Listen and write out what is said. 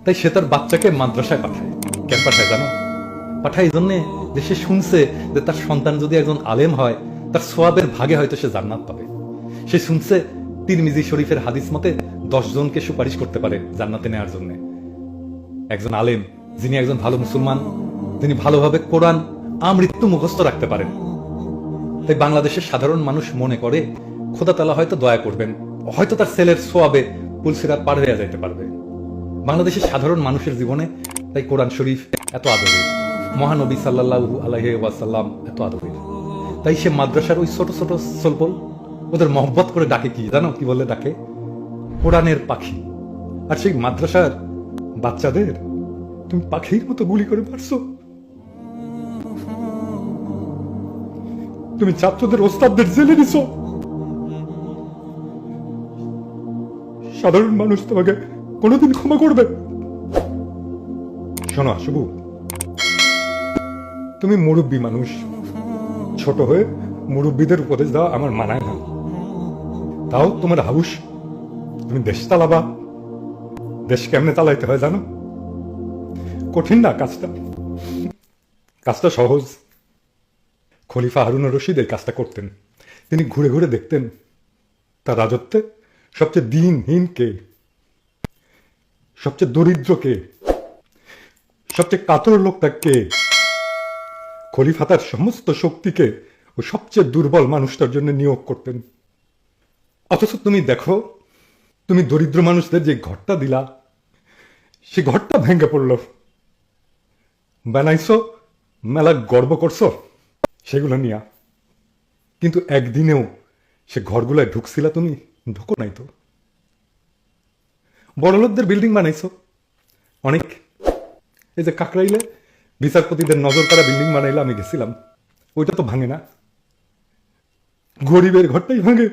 তাই সে তার বাচ্চাকে মাদ্রাসায় পাঠায়। কেন পাঠায় জানো? পাঠায় এই জন্যে যে সে শুনছে যে তার সন্তান যদি একজন আলেম হয় তার সোয়াবের ভাগে হয়তো সে জান্নাত পাবে। সে শুনছে তিরমিজি শরীফের হাদিস মতে 10 জনকে সুপারিশ করতে পারে জান্নাতে নেওয়ার জন্য। একজন আলেম যিনি একজন ভালো মুসলমান, যিনি ভালোভাবে কোরআন আমৃত্যু মুখস্থ রাখতে পারেন। তাই বাংলাদেশের সাধারণ মানুষ মনে করে খোদা তাআলা হয়তো দয়া করবেন, হয়তো তার ছেলের সোয়াবে পুলসিরাত পার হয়ে যাইতে পারবে। বাংলাদেশের সাধারণ মানুষের জীবনে তাই কোরআন শরীফ এত আদরের, মহানবী সাল্লাল্লাহু আলাইহি ওয়াসাল্লাম এত আদরের। তাই সে মাদ্রাসার ওই ছোট ছোট সলবল ওদের মহব্বত করে ডাকে, কি জানো কি বলে ডাকে? কোরআনের পাখি। আর সেই মাদ্রাসার বাচ্চাদের তুমি পাখির মতো গুলি করে মারছো। তুমি ছাত্রদের ওস্তাদদের জেলে দিছো। সাধারণ মানুষ তোমাকে কোনোদিন ক্ষমা করবে? শোনো শুভু, তুমি মুরব্বী মানুষ, ছোট হয়ে মুরব্বীদের উপদেশ দেওয়া আমার মানায় না। তাও তোমার হাউস, তুমি দেশ চালাবা। দেশ কেমনে চালাইতে হয় জানো? কঠিন না কাজটা, কাজটা সহজ। খলিফা হারুনুর রশিদ এই কাজটা করতেন। তিনি ঘুরে ঘুরে দেখতেন তার রাজত্বে সবচেয়ে দিনহীন কে, সবচেয়ে দরিদ্র কে, সবচেয়ে কাতর লোকটা কে। খলিফা তার সমস্ত শক্তিকে ও সবচেয়ে দুর্বল মানুষটার জন্য নিয়োগ করতেন। অথচ তুমি দেখো, তুমি দরিদ্র মানুষদের যে ঘরটা দিলা, সে ঘরটা ভেঙে পড়ল। বানাইছো, মেলা গর্ব করছো সেগুলো নিয়া, কিন্তু একদিনেও সে ঘরগুলায় ঢুকছিলা তুমি? ঢুকো নাই তো। বড়লোকদের বিল্ডিং বানাইছো অনেক। এই যে কাকরাইলে বিচারপতিদের নজর কাড়া বিল্ডিং বানাইলে আমি গেছিলাম, ওইটা তো ভাঙে না। গরিবের ঘরটাই ভাঙে।